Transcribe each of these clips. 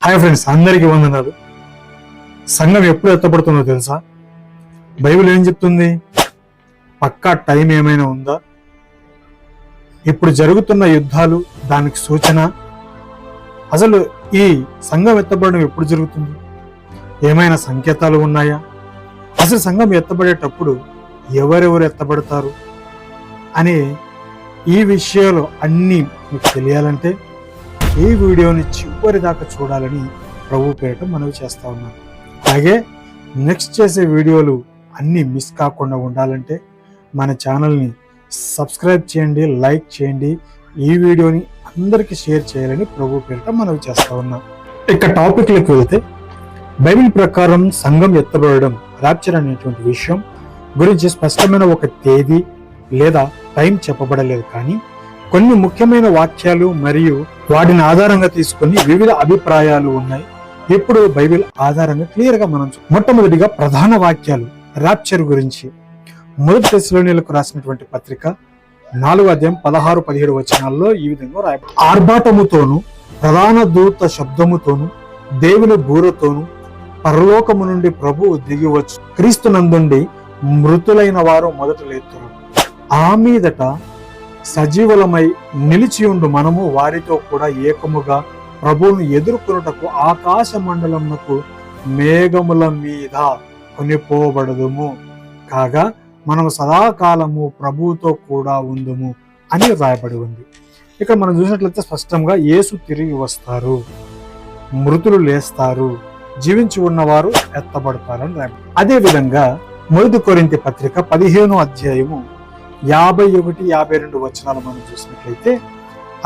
Hi friends, అందరికీ వందనాలు. సంఘం ఎప్పుడు ఎత్తపడుతుందో తెలుసా? బైబిల్ ఏం చెప్తుంది? పక్కా టైం ఏమైనా ఉందా? ఇప్పుడు జరుగుతున్న యుద్ధాలు దానికి సూచన? అసలు ఈ సంఘం ఎత్తబడడం ఎప్పుడు జరుగుతుంది? ఏమైనా సంకేతాలు ఉన్నాయా? అసలు సంఘం ఎత్తబడేటప్పుడు ఎవరెవరు ఎత్తబడతారు అనే ఈ విషయాలు అన్నీ మీకు తెలియాలంటే ఈ వీడియోని చివరి దాకా చూడాలని ప్రభు పేరిట మనవి చేస్తా ఉన్నాను. అలాగే నెక్స్ట్ చేసే వీడియోలు అన్నీ మిస్ కాకుండా ఉండాలంటే మన ఛానల్ని సబ్స్క్రైబ్ చేయండి, లైక్ చేయండి, ఈ వీడియోని అందరికీ షేర్ చేయాలని ప్రభు పేరిట మనవి చేస్తా ఉన్నాం. ఇక టాపిక్లోకి వెళ్తే, బైబిల్ ప్రకారం సంఘం ఎత్తబడడం, రాప్చర్ అనేటువంటి విషయం గురించి స్పష్టమైన ఒక తేదీ లేదా టైం చెప్పబడలేదు. కానీ కొన్ని ముఖ్యమైన వాక్యాలు మరియు వాటిని ఆధారంగా తీసుకుని వివిధ అభిప్రాయాలు ఉన్నాయి. ఇప్పుడు బైబిల్ ఆధారంగా క్లియర్ గా మనం మొట్టమొదటిగా ప్రధాన వాక్యాలు రాప్చర్ గురించి మొదటి తెస్సలోనీయులకు రాసినటువంటి పత్రిక 4వ అధ్యాయం 16-17 వచనాల్లో ఈ విధంగా రాయబడింది. ఆర్భాటముతోను ప్రధాన దూత శబ్దముతోను దేవుని బూరతోను పరలోకము నుండి ప్రభువు దిగివచ్చు, క్రీస్తునందుండి మృతులైన వారు మొదట లేతురు. ఆ మీదట సజీవులమై నిలిచియుండు మనము వారితో కూడా ఏకముగా ప్రభువును ఎదుర్కొనుటకు ఆకాశ మండలమునకు మేఘముల మీద కొనిపోబడదుము, కాగా మనము సదాకాలము ప్రభువుతో కూడా ఉందుము అని రాయబడి ఉంది. ఇక్కడ మనం చూసినట్లయితే స్పష్టంగా యేసు తిరిగి వస్తారు, మృతులు లేస్తారు, జీవించి ఉన్నవారు ఎత్తబడతారు అని రాయబడి. అదే విధంగా మొదటి కొరింథీ పత్రిక 15వ అధ్యాయము 51-52 వచనాలు మనం చూసినట్లయితే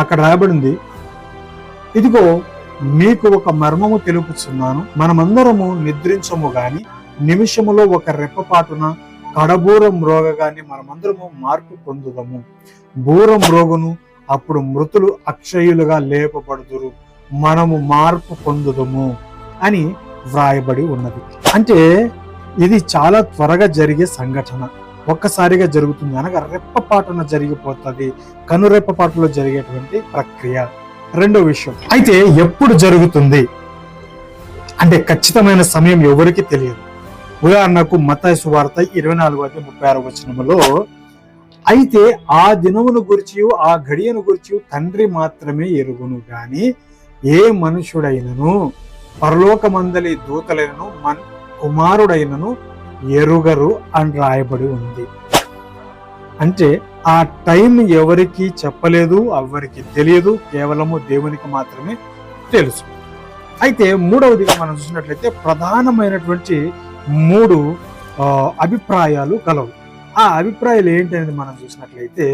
అక్కడ రాయబడింది, ఇదిగో మీకు ఒక మర్మము తెలుపుచున్నాను, మనమందరము నిద్రించము గాని నిమిషములో ఒక రెప్పపాటున కడబూరం మ్రోగగాని మనమందరము మార్పు పొందుదము, బూరం మ్రోగును, అప్పుడు మృతులు అక్షయులుగా లేపబడుదురు, మనము మార్పు పొందుదము అని వ్రాయబడి ఉన్నది. అంటే ఇది చాలా త్వరగా జరిగే సంఘటన, ఒక్కసారిగా జరుగుతుంది, అనగా రెప్పపాటున జరిగిపోతుంది, కనురెప్పపాటులో జరిగేటువంటి ప్రక్రియ. రెండో విషయం, అయితే ఎప్పుడు జరుగుతుంది అంటే ఖచ్చితమైన సమయం ఎవరికి తెలియదు. ఉదాహరణకు మత్తయి సువార్త 24-36 వచనములో, అయితే ఆ దినమును గురించి ఆ గడియను గురించి తండ్రి మాత్రమే ఎరుగును గాని ఏ మనుషుడైనను పరలోకమందలి దూతలైనను కుమారుడైనను ఎరుగరు అని రాయబడి ఉంది. అంటే ఆ టైం ఎవరికి చెప్పలేదు, ఎవరికి తెలియదు, కేవలము దేవునికి మాత్రమే తెలుసు. అయితే మూడవదిగా మనం చూసినట్లయితే ప్రధానమైనటువంటి 3 అభిప్రాయాలు కలవు. ఆ అభిప్రాయాలు ఏంటనేది మనం చూసినట్లయితే,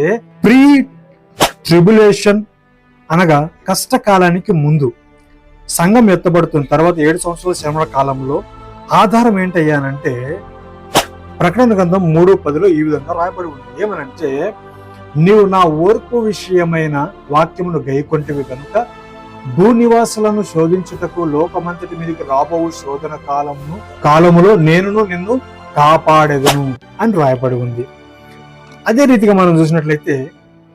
ప్రీ ట్రిబులేషన్ అనగా కష్టకాలానికి ముందు సంఘం ఎత్తబడుతున్న తర్వాత 7 సంవత్సరాల శ్రమల కాలంలో ఆధారం ఏంటయ్యానంటే ప్రకటన గ్రంథం 3:10 ఈ విధంగా రాయబడి ఉంది. ఏమనంటే, నీవు నా ఓర్పు విషయమైన వాక్యమును గైకొంటివి కనుక భూనివాసులను శోధించుటకు లోకమంతటి మీదకి రాబో శోధన కాలములో నేను నిన్ను కాపాడెదను అని రాయబడి ఉంది. అదే రీతిగా మనం చూసినట్లయితే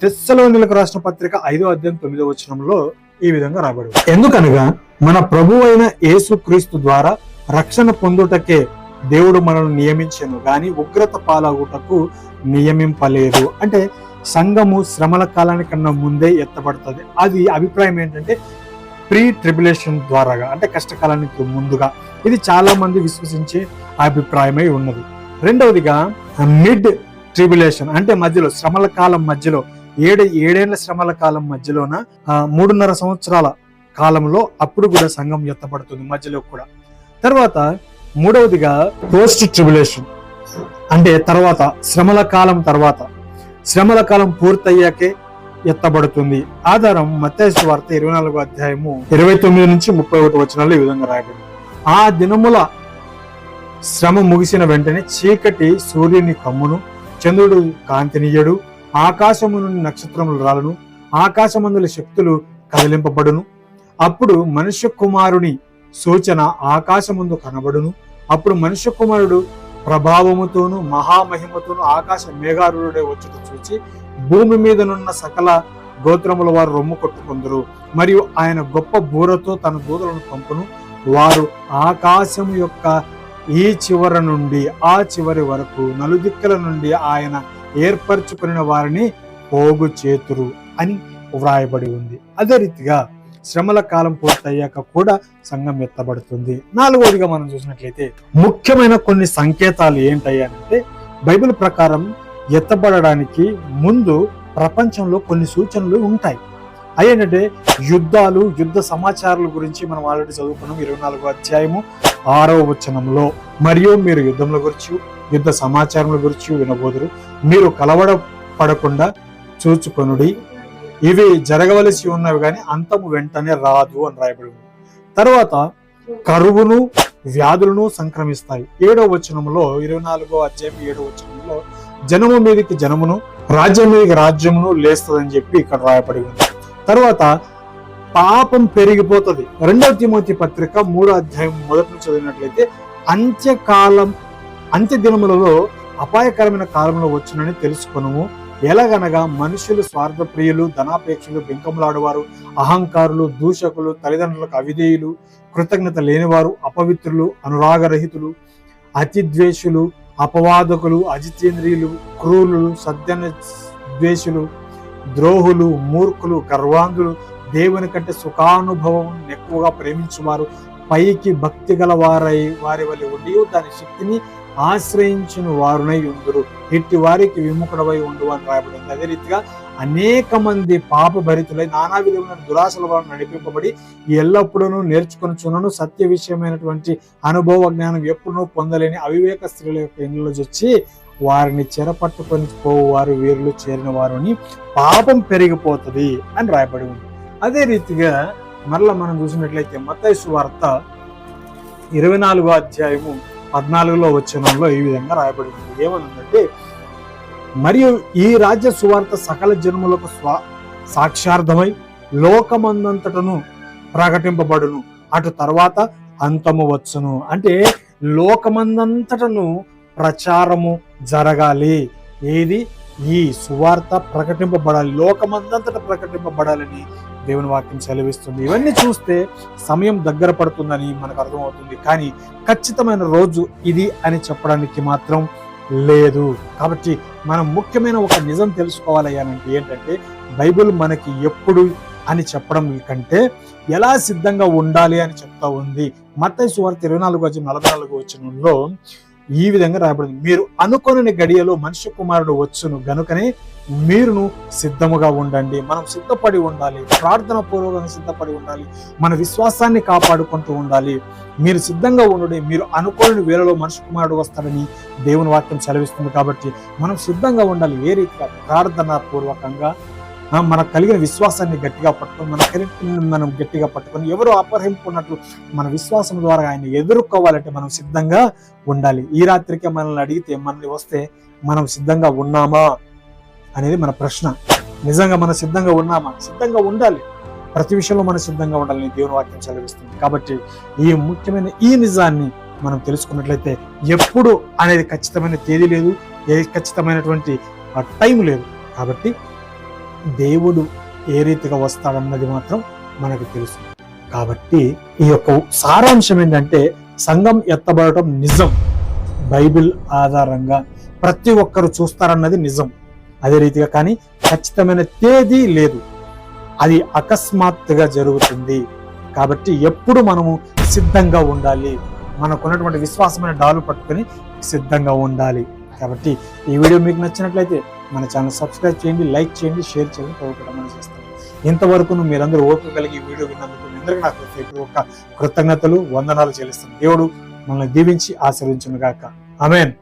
తెస్సలోనీయులకు రాసిన పత్రిక 5వ అధ్యాయం 9వ వచనంలో ఈ విధంగా రాయబడి ఉంది. ఎందుకనగా మన ప్రభువైన యేసుక్రీస్తు ద్వారా రక్షణ పొందుటకే దేవుడు మనల్ని నియమించను గాని ఉగ్రత పాలగుటకు నియమింపలేదు. అంటే సంఘము శ్రమల కాలానికన్నా ముందే ఎత్తబడుతుంది. అది అభిప్రాయం ఏంటంటే ప్రీ ట్రిబులేషన్ ద్వారాగా, అంటే కష్టకాలానికి ముందుగా. ఇది చాలా మంది విశ్వసించే అభిప్రాయమై ఉన్నది. రెండవదిగా మిడ్ ట్రిబులేషన్, అంటే మధ్యలో శ్రమల కాలం మధ్యలో 7 శ్రమల కాలం మధ్యలోన 3.5 సంవత్సరాల కాలంలో అప్పుడు కూడా సంఘం ఎత్తబడుతుంది మధ్యలో కూడా. తర్వాత మూడవదిగా పోస్ట్ ట్రిబులేషన్, అంటే తర్వాత శ్రమల కాలం పూర్తయ్యాకే ఎత్తబడుతుంది. ఆధారం మత్తయి సువార్త 24వ అధ్యాయము 29-31 వచనాల్లో ఈ విధంగా రాయబడింది. ఆ దినముల శ్రమ ముగిసిన వెంటనే చీకటి సూర్యుని కమ్మును, చంద్రుడు కాంతినీయడు, ఆకాశము నుండి నక్షత్రములు రాలను, ఆకాశమందుల శక్తులు కదిలింపబడును. అప్పుడు మనుష్య కుమారుని సూచన ఆకాశముందు కనబడును. అప్పుడు మనుష్య కుమారుడు ప్రభావముతోను మహామహిమతోను ఆకాశ మేఘారుడే వచ్చుట చూచి భూమి మీదనున్న సకల గోత్రముల వారు రొమ్ము కొట్టుకుందరు. మరియు ఆయన గొప్ప బూరతో తన దూతలను పంపును. వారు ఆకాశం యొక్క ఈ చివర నుండి ఆ చివరి వరకు నలుదిక్కుల నుండి ఆయన ఏర్పరచుకున్న వారిని పోగు చేతురు అని వ్రాయబడి ఉంది. అదే రీతిగా శ్రమల కాలం పూర్తయ్యాక కూడా సంఘం ఎత్తబడుతుంది. నాలుగవదిగా మనం చూసినట్లయితే ముఖ్యమైన కొన్ని సంకేతాలు ఏంటయ్యానంటే, బైబిల్ ప్రకారం ఎత్తబడడానికి ముందు ప్రపంచంలో కొన్ని సూచనలు ఉంటాయి. అయ్యేంటంటే యుద్ధాలు, యుద్ధ సమాచారాల గురించి మనం ఆల్రెడీ చదువుకున్నాం 24వ అధ్యాయము 6వ వచనంలో. మరియు మీరు యుద్ధముల గురించి, యుద్ధ సమాచారముల గురించి వినబోదురు. మీరు కలవడ పడకుండా చూచుకొనుడి. ఇవి జరగవలసి ఉన్నవి కానీ అంతము వెంటనే రాదు అని రాయబడి ఉంది. తర్వాత కరువును, వ్యాధులను సంక్రమిస్తాయి. 7వ వచనంలో 24వ అధ్యాయం 7వ వచనంలో జనము మీదకి జనమును, రాజ్యం మీదకి రాజ్యమును లేస్తుందని చెప్పి ఇక్కడ రాయబడి ఉంది. తర్వాత పాపం పెరిగిపోతుంది. 2వ తిమోతి పత్రిక 3వ అధ్యాయం మొదటి చదివినట్లయితే అంత్య దినములలో అపాయకరమైన కాలంలో వచ్చునని తెలుసుకొనుము. ఎలాగనగా మనుషులు స్వార్థప్రియులు, ధనాపేక్షలు, బెంకములాడువారు, అహంకారులు, దూషకులు, తల్లిదండ్రులకు అవిధేయులు, కృతజ్ఞత లేనివారు, అపవిత్రులు, అనురాగరహితులు, అతిద్వేషులు, అపవాదకులు, అజితేంద్రియులు, క్రూరులు, సద్ద్వేషులు, ద్రోహులు, మూర్ఖులు, గర్వాంధులు, దేవుని కంటే సుఖానుభవం ఎక్కువగా ప్రేమించువారు, పైకి భక్తి గల వారి వలె ఉండి దాని శక్తిని ఆశ్రయించిన వారునై ఉందురు. ఇట్టి వారికి విముఖుడవై ఉండు అని రాయబడింది. అదే రీతిగా అనేక మంది పాప భరితులై నానా విధమైన దురాశల వారు నడిపింపబడి ఎల్లప్పుడూ నేర్చుకొనుచున్నను సత్య విషయమైనటువంటి అనుభవ జ్ఞానం ఎప్పుడూ పొందలేని అవివేక స్త్రీల యొక్క ఇండ్లలో వచ్చి వారిని చెరపట్టుకొని పోవారు వీరులు చేరిన వారు అని పాపం పెరిగిపోతుంది అని రాయబడి ఉంది. అదే రీతిగా మరలా మనం చూసినట్లయితే మత్తయి సువార్త 24వ అధ్యాయము 14వ వచనంలో ఈ విధంగా రాయబడి ఉంది. ఏమనుందంటే, మరియు ఈ రాజ్య సువార్త సకల జన్ములకు సాక్షార్థమై లోకమందంతటను ప్రకటింపబడును, అటు తర్వాత అంతము వచ్చును. అంటే లోకమందంతటను ప్రచారము జరగాలి. ఏది? ఈ సువార్త ప్రకటింపబడాలి, లోకమందంతట ప్రకటింపబడాలని దేవుని వాక్యం సెలవిస్తుంది. ఇవన్నీ చూస్తే సమయం దగ్గర పడుతుందని మనకు అర్థమవుతుంది, కానీ ఖచ్చితమైన రోజు ఇది అని చెప్పడానికి మాత్రం లేదు. కాబట్టి మనం ముఖ్యమైన ఒక నిజం తెలుసుకోవాలయ్యానంటే ఏంటంటే, బైబిల్ మనకి ఎప్పుడు అని చెప్పడం కంటే ఎలా సిద్ధంగా ఉండాలి అని చెప్తా ఉంది. మత్తయి సువార్త 24:44 వచనంలో ఈ విధంగా రాయబడింది, మీరు అనుకొనని గడియలో మనుష్య కుమారుడు వచ్చును గనుకనే మీరును సిద్ధముగా ఉండండి. మనం సిద్ధపడి ఉండాలి, ప్రార్థన పూర్వకంగా సిద్ధపడి ఉండాలి, మన విశ్వాసాన్ని కాపాడుకుంటూ ఉండాలి. మీరు సిద్ధంగా ఉండండి. మీరు అనుకోని వేళలో మనుష్య కుమారుడు వస్తాడని దేవుని వాక్యం సెలవిస్తుంది. కాబట్టి మనం సిద్ధంగా ఉండాలి. ఏ రీతిగా? ప్రార్థన పూర్వకంగా మనకు కలిగిన విశ్వాసాన్ని గట్టిగా పట్టుకొని, మనం గట్టిగా పట్టుకొని ఎవరు అపహరింపుకున్నట్లు మన విశ్వాసం ద్వారా ఆయన ఎదుర్కోవాలంటే మనం సిద్ధంగా ఉండాలి. ఈ రాత్రికే మనల్ని అడిగితే, మనల్ని వస్తే మనం సిద్ధంగా ఉన్నామా అనేది మన ప్రశ్న. నిజంగా మనం సిద్ధంగా ఉన్నామా? సిద్ధంగా ఉండాలి. ప్రతి విషయంలో మనం సిద్ధంగా ఉండాలని దేవుని వాక్యం సెలవిస్తుంది. కాబట్టి ఈ ముఖ్యమైన ఈ నిజాన్ని మనం తెలుసుకున్నట్లయితే ఎప్పుడు అనేది ఖచ్చితమైన తేదీ లేదు, ఏ ఖచ్చితమైనటువంటి టైం లేదు. కాబట్టి దేవుడు ఏ రీతిగా వస్తాడన్నది మాత్రం మనకు తెలుసు. కాబట్టి ఈ యొక్క సారాంశం ఏంటంటే, సంఘం ఎత్తబడటం నిజం, బైబిల్ ఆధారంగా ప్రతి ఒక్కరు చూస్తారన్నది నిజం. అదే రీతిగా కానీ ఖచ్చితమైన తేదీ లేదు, అది అకస్మాత్తుగా జరుగుతుంది. కాబట్టి ఎప్పుడు మనము సిద్ధంగా ఉండాలి, మనకున్నటువంటి విశ్వాసమైన డాలు పట్టుకొని సిద్ధంగా ఉండాలి. కాబట్టి ఈ వీడియో మీకు నచ్చినట్లయితే మన ఛానల్ సబ్స్క్రైబ్ చేయండి, లైక్ చేయండి, షేర్ చేయండి, కోరుకోవడం చేస్తాను. ఇంతవరకు మీరందరూ ఓపిక కలిగి ఈ వీడియో విన్నందుకు అందరికీ నాకు కృతజ్ఞతలు, వందనాలు చెల్లిస్తాను. దేవుడు మనల్ని దీవించి ఆశీర్వదించును గాక. ఆమేన్.